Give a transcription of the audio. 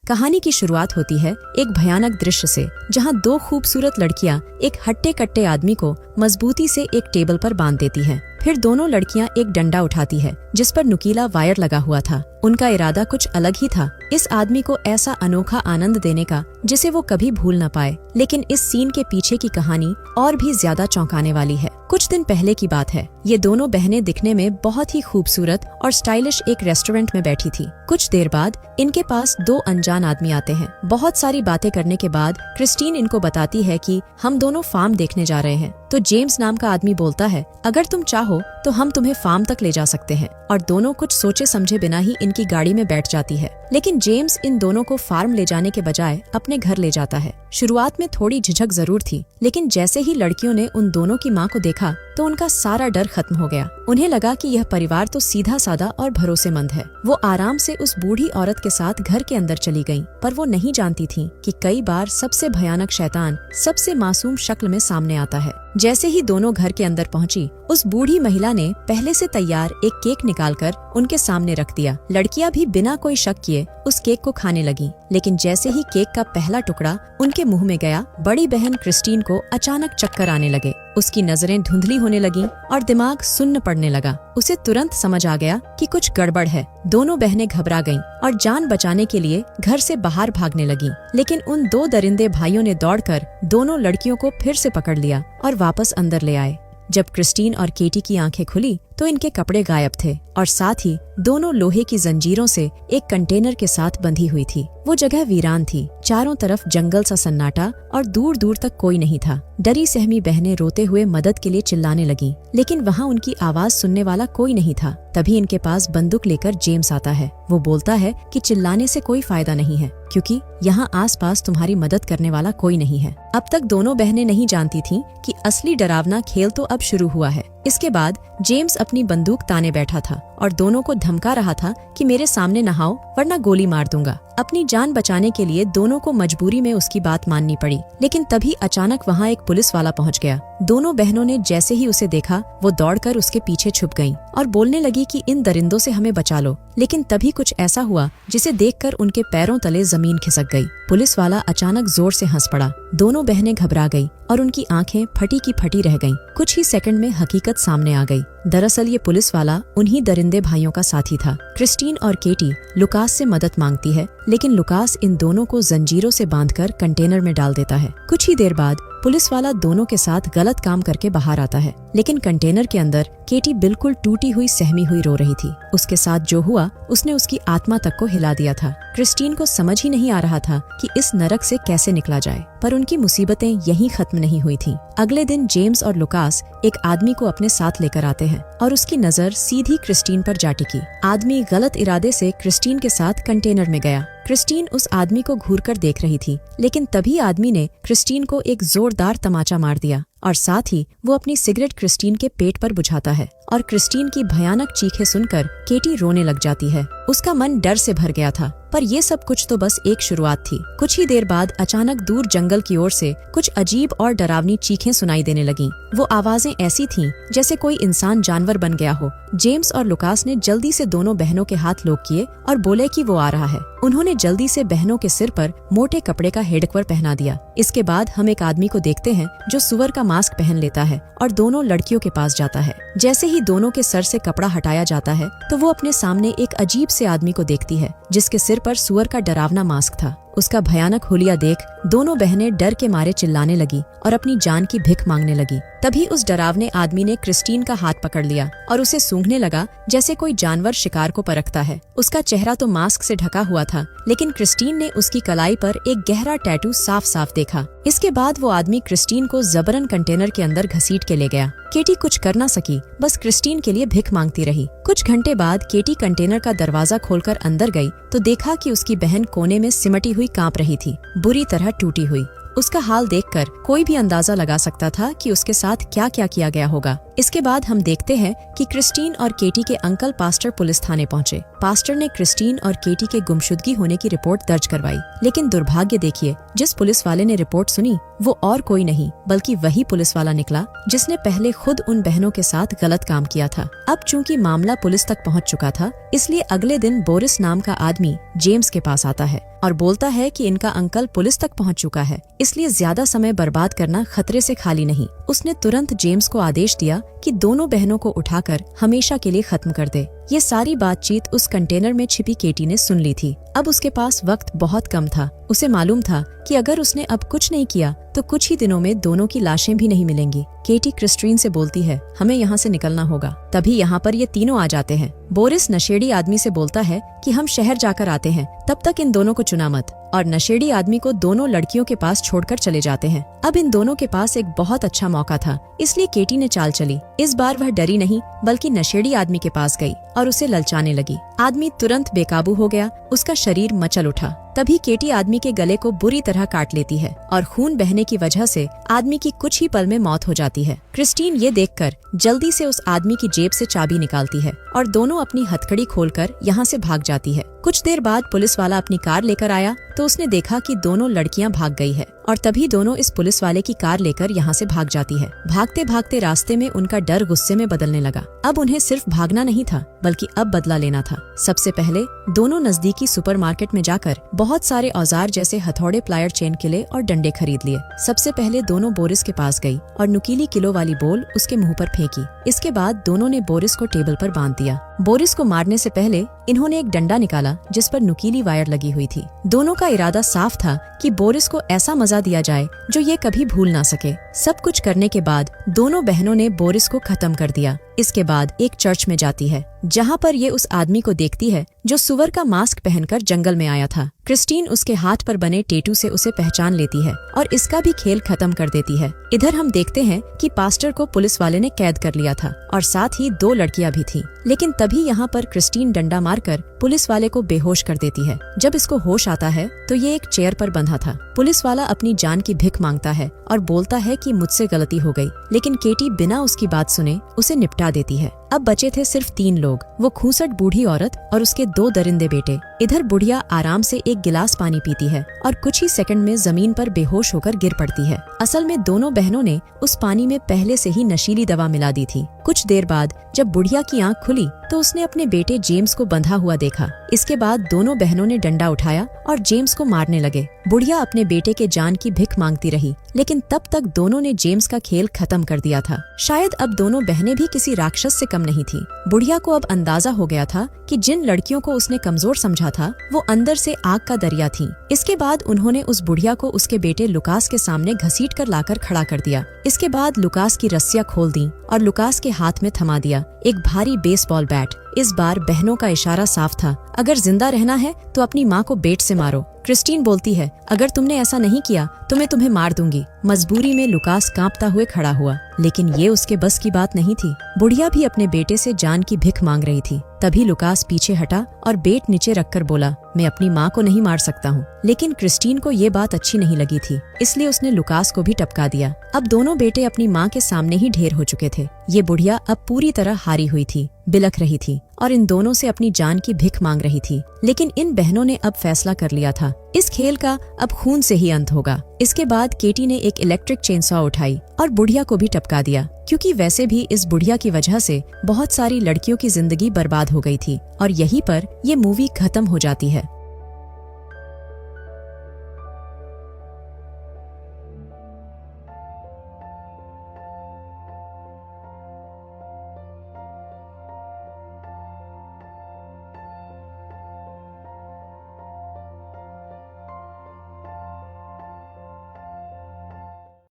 कहानी की शुरुआत होती है एक भयानक दृश्य से, जहां दो खूबसूरत लड़कियां एक हट्टे कट्टे आदमी को मजबूती से एक टेबल पर बांध देती हैं। फिर दोनों लड़कियां एक डंडा उठाती है जिस पर नुकीला वायर लगा हुआ था। उनका इरादा कुछ अलग ही था, इस आदमी को ऐसा अनोखा आनंद देने का जिसे वो कभी भूल न पाए। लेकिन इस सीन के पीछे की कहानी और भी ज्यादा चौंकाने वाली है। कुछ दिन पहले की बात है। ये दोनों बहनें दिखने में बहुत ही खूबसूरत और स्टाइलिश एक रेस्टोरेंट में बैठी थी। कुछ देर बाद इनके पास दो अनजान आदमी आते हैं। बहुत सारी बातें करने के बाद क्रिस्टीन इनको बताती है कि हम दोनों फार्म देखने जा रहे हैं। तो जेम्स नाम का आदमी बोलता है, अगर तुम चाहो तो हम तुम्हें फार्म तक ले जा सकते हैं। और दोनों कुछ सोचे समझे बिना ही इनकी गाड़ी में बैठ जाती है। लेकिन जेम्स इन दोनों को फार्म ले जाने के बजाय अपने घर ले जाता है। शुरुआत में थोड़ी झिझक जरूर थी, लेकिन जैसे ही लड़कियों ने उन दोनों की मां को देखा तो उनका सारा डर खत्म हो गया। उन्हें लगा कि यह परिवार तो सीधा साधा और भरोसेमंद है। वो आराम से उस बूढ़ी औरत के साथ घर के अंदर चली गईं, पर वो नहीं जानती थीं कि कई बार सबसे भयानक शैतान सबसे मासूम शक्ल में सामने आता है। जैसे ही दोनों घर के अंदर पहुंची, उस बूढ़ी महिला ने पहले से तैयार एक केक निकालकर उनके सामने रख दिया। लड़कियां भी बिना कोई शक किए उस केक को खाने लगी। लेकिन जैसे ही केक का पहला टुकड़ा उनके मुंह में गया, बड़ी बहन क्रिस्टीन को अचानक चक्कर आने लगे। उसकी नजरें धुंधली होने लगीं और दिमाग सुन्न पड़ने लगा। उसे तुरंत समझ आ गया कि कुछ गड़बड़ है। दोनों बहनें घबरा गईं और जान बचाने के लिए घर से बाहर भागने लगीं। लेकिन उन दो दरिंदे भाइयों ने दौड़कर दोनों लड़कियों को फिर से पकड़ लिया और वापस अंदर ले आए। जब क्रिस्टीन और केटी की आंखें खुली तो इनके कपड़े गायब थे और साथ ही दोनों लोहे की जंजीरों से एक कंटेनर के साथ बंधी हुई थी। वो जगह वीरान थी, चारों तरफ जंगल सा सन्नाटा और दूर दूर तक कोई नहीं था। डरी सहमी बहनें रोते हुए मदद के लिए चिल्लाने लगीं, लेकिन वहाँ उनकी आवाज सुनने वाला कोई नहीं था। तभी इनके पास बंदूक लेकर जेम्स आता है। वो बोलता है कि चिल्लाने से कोई फायदा नहीं है, क्योंकि यहाँ आसपास तुम्हारी मदद करने वाला कोई नहीं है। अब तक दोनों बहनें नहीं जानती थीं कि असली डरावना खेल तो अब शुरू हुआ है। इसके बाद जेम्स अपनी बंदूक ताने बैठा था और दोनों को धमका रहा था कि मेरे सामने न आओ वरना गोली मार दूंगा। अपनी जान बचाने के लिए दोनों को मजबूरी में उसकी बात माननी पड़ी। लेकिन तभी अचानक वहाँ एक पुलिस वाला पहुँच गया। दोनों बहनों ने जैसे ही उसे देखा, वो दौड़कर उसके पीछे छुप गईं और बोलने लगी कि इन दरिंदों से हमें बचा लो। लेकिन तभी कुछ ऐसा हुआ जिसे देखकर उनके पैरों तले जमीन खिसक गई। पुलिस वाला अचानक जोर से हंस पड़ा। दोनों बहनें घबरा गईं और उनकी आंखें फटी की फटी रह गईं। कुछ ही सेकंड में हकीकत सामने आ गई। दरअसल ये पुलिस वाला उन्हीं दरिंदे भाइयों का साथी था। क्रिस्टीन और केटी लुकास से मदद मांगती है, लेकिन लुकास इन दोनों को जंजीरों से बांधकर कंटेनर में डाल देता है। कुछ ही देर बाद पुलिस वाला दोनों के साथ गलत काम करके बाहर आता है, लेकिन कंटेनर के अंदर केटी बिल्कुल टूटी हुई सहमी हुई रो रही थी। उसके साथ जो हुआ उसने उसकी आत्मा तक को हिला दिया था। क्रिस्टीन को समझ ही नहीं आ रहा था कि इस नरक से कैसे निकला जाए, पर उनकी मुसीबतें यहीं खत्म नहीं हुई थीं। अगले दिन जेम्स और लुकास एक आदमी को अपने साथ लेकर आते हैं और उसकी नजर सीधी क्रिस्टीन पर जा टिकी। आदमी गलत इरादे से क्रिस्टीन के साथ कंटेनर में गया। क्रिस्टीन उस आदमी को घूरकर देख रही थी, लेकिन तभी आदमी ने क्रिस्टीन को एक जोरदार तमाचा मार दिया और साथ ही वो अपनी सिगरेट क्रिस्टीन के पेट पर बुझाता है और क्रिस्टीन की भयानक चीखें सुनकर केटी रोने लग जाती है। उसका मन डर से भर गया था, पर ये सब कुछ तो बस एक शुरुआत थी। कुछ ही देर बाद अचानक दूर जंगल की ओर से कुछ अजीब और डरावनी चीखें सुनाई देने लगीं। वो आवाजें ऐसी थीं जैसे कोई इंसान जानवर बन गया हो। जेम्स और लुकास ने जल्दी से दोनों बहनों के हाथ लोग किए और बोले कि वो आ रहा है। उन्होंने जल्दी से बहनों के सिर पर मोटे कपड़े का हेडकवर पहना दिया। इसके बाद हम एक आदमी को देखते हैं जो सुअर का मास्क पहन लेता है और दोनों लड़कियों के पास जाता है। जैसे ही दोनों के सर से कपड़ा हटाया जाता है तो वो अपने सामने एक अजीब से आदमी को देखती है जिसके सिर पर सुअर का डरावना मास्क था। उसका भयानक हुलिया देख दोनों बहनें डर के मारे चिल्लाने लगी और अपनी जान की भिख मांगने लगी। तभी उस डरावने आदमी ने क्रिस्टीन का हाथ पकड़ लिया और उसे सूंघने लगा जैसे कोई जानवर शिकार को परखता है। उसका चेहरा तो मास्क से ढका हुआ था, लेकिन क्रिस्टीन ने उसकी कलाई पर एक गहरा टैटू साफ साफ देखा। इसके बाद वो आदमी क्रिस्टीन को जबरन कंटेनर के अंदर घसीट के ले गया। केटी कुछ कर न सकी, बस क्रिस्टीन के लिए भिख मांगती रही। कुछ घंटे बाद केटी कंटेनर का दरवाजा खोलकर अंदर गई तो देखा कि उसकी बहन कोने में सिमटी हुई कांप रही थी, बुरी तरह टूटी हुई। उसका हाल देखकर कोई भी अंदाजा लगा सकता था कि उसके साथ क्या क्या किया गया होगा। इसके बाद हम देखते हैं कि क्रिस्टीन और केटी के अंकल पास्टर पुलिस थाने पहुंचे। पास्टर ने क्रिस्टीन और केटी के गुमशुदगी होने की रिपोर्ट दर्ज करवाई, लेकिन दुर्भाग्य देखिए, जिस पुलिस वाले ने रिपोर्ट सुनी वो और कोई नहीं बल्कि वही पुलिस वाला निकला जिसने पहले खुद उन बहनों के साथ गलत काम किया था। अब चूंकि मामला पुलिस तक पहुंच चुका था, इसलिए अगले दिन बोरिस नाम का आदमी जेम्स के पास आता है और बोलता है कि इनका अंकल पुलिस तक पहुंच चुका है, इसलिए ज्यादा समय बर्बाद करना खतरे से खाली नहीं। उसने तुरंत जेम्स को आदेश दिया कि दोनों बहनों को उठाकर हमेशा के लिए खत्म कर दे। ये सारी बातचीत उस कंटेनर में छिपी केटी ने सुन ली थी। अब उसके पास वक्त बहुत कम था। उसे मालूम था कि अगर उसने अब कुछ नहीं किया तो कुछ ही दिनों में दोनों की लाशें भी नहीं मिलेंगी। केटी क्रिस्टीन से बोलती है, हमें यहाँ से निकलना होगा। तभी यहाँ पर ये तीनों आ जाते हैं। बोरिस नशेड़ी आदमी से बोलता है कि हम शहर जाकर आते हैं, तब तक इन दोनों को चुना मत, और नशेड़ी आदमी को दोनों लड़कियों के पास छोड़कर चले जाते हैं। अब इन दोनों के पास एक बहुत अच्छा मौका था, इसलिए केटी ने चाल चली। इस बार वह डरी नहीं बल्कि नशेड़ी आदमी के पास गई और उसे ललचाने लगी। आदमी तुरंत बेकाबू हो गया, उसका शरीर मचल उठा। तभी केटी आदमी के गले को बुरी तरह काट लेती है और खून बहने की वजह से आदमी की कुछ ही पल में मौत हो जाती है। क्रिस्टीन ये देखकर जल्दी से उस आदमी की जेब से चाबी निकालती है और दोनों अपनी हथकड़ी खोलकर यहाँ से भाग जाती है। कुछ देर बाद पुलिस वाला अपनी कार लेकर आया तो उसने देखा कि दोनों लड़कियां भाग गई है और तभी दोनों इस पुलिस वाले की कार लेकर यहाँ से भाग जाती है। भागते भागते रास्ते में उनका डर गुस्से में बदलने लगा। अब उन्हें सिर्फ भागना नहीं था बल्कि अब बदला लेना था। सबसे पहले दोनों नजदीकी सुपरमार्केट में जाकर बहुत सारे औजार जैसे हथौड़े, प्लायर, चेन किले और डंडे खरीद लिए। सबसे पहले दोनों बोरिस के पास गई और नुकीली किलो वाली बोल उसके मुंह पर फेंकी। इसके बाद दोनों ने बोरिस को टेबल पर बांध दिया। बोरिस को मारने से पहले इन्होंने एक डंडा निकाला जिस पर नुकीली वायर लगी हुई थी। दोनों का इरादा साफ था कि बोरिस को ऐसा मजा दिया जाए जो ये कभी भूल ना सके। सब कुछ करने के बाद दोनों बहनों ने बोरिस को खत्म कर दिया। इसके बाद एक चर्च में जाती है जहाँ पर ये उस आदमी को देखती है जो सुअर का मास्क पहनकर जंगल में आया था। क्रिस्टीन उसके हाथ पर बने टेटू से उसे पहचान लेती है और इसका भी खेल खत्म कर देती है। इधर हम देखते हैं कि पास्टर को पुलिस वाले ने कैद कर लिया था और साथ ही 2 लड़कियां भी थीं। लेकिन तभी यहाँ पर क्रिस्टीन डंडा मारकर पुलिस वाले को बेहोश कर देती है। जब इसको होश आता है तो ये एक चेयर पर बंधा था। पुलिस वाला अपनी जान की भिख मांगता है और बोलता है कि मुझसे गलती हो गई, लेकिन केटी बिना उसकी बात सुने उसे निपटा देती है। अब बचे थे सिर्फ 3 लोग, वो खूंसट बूढ़ी औरत और उसके 2 दरिंदे बेटे। इधर बुढ़िया आराम से एक गिलास पानी पीती है और कुछ ही सेकंड में जमीन पर बेहोश होकर गिर पड़ती है। असल में दोनों बहनों ने उस पानी में पहले से ही नशीली दवा मिला दी थी। कुछ देर बाद जब बुढ़िया की आंख खुली तो उसने अपने बेटे जेम्स को बंधा हुआ देखा। इसके बाद दोनों बहनों ने डंडा उठाया और जेम्स को मारने लगे। बुढ़िया अपने बेटे के जान की भिख मांगती रही, लेकिन तब तक दोनों ने जेम्स का खेल खत्म कर दिया था। शायद अब दोनों बहनें भी किसी राक्षस से कम नहीं थी। बुढ़िया को अब अंदाजा हो गया था कि जिन लड़कियों को उसने कमजोर समझा था वो अंदर से आग का दरिया थी। इसके बाद उन्होंने उस बुढ़िया को उसके बेटे लुकास के सामने घसीट कर लाकर खड़ा कर दिया। इसके बाद लुकास की रस्सियां खोल दी और लुकास के हाथ में थमा दिया एक भारी बेसबॉल बैट। इस बार बहनों का इशारा साफ था, अगर जिंदा रहना है तो अपनी माँ को बेट से मारो। क्रिस्टीन बोलती है, अगर तुमने ऐसा नहीं किया तो मैं तुम्हें मार दूंगी। मजबूरी में लुकास कांपता हुए खड़ा हुआ, लेकिन ये उसके बस की बात नहीं थी। बुढ़िया भी अपने बेटे से जान की भिख मांग रही थी। तभी लुकास पीछे हटा और बेट नीचे रखकर बोला, मैं अपनी माँ को नहीं मार सकता हूँ। लेकिन क्रिस्टीन को ये बात अच्छी नहीं लगी थी, इसलिए उसने लुकास को भी टपका दिया। अब दोनों बेटे अपनी माँ के सामने ही ढेर हो चुके थे। ये बुढ़िया अब पूरी तरह हारी हुई थी, बिलख रही थी और इन दोनों से अपनी जान की भिख मांग रही थी। लेकिन इन बहनों ने अब फैसला कर लिया था, इस खेल का अब खून से ही अंत होगा। इसके बाद केटी ने एक इलेक्ट्रिक चेनसॉ उठाई और बुढ़िया को भी टपका दिया, क्योंकि वैसे भी इस बुढ़िया की वजह से बहुत सारी लड़कियों की जिंदगी बर्बाद हो गई थी। और यहीं पर ये मूवी खत्म हो जाती है।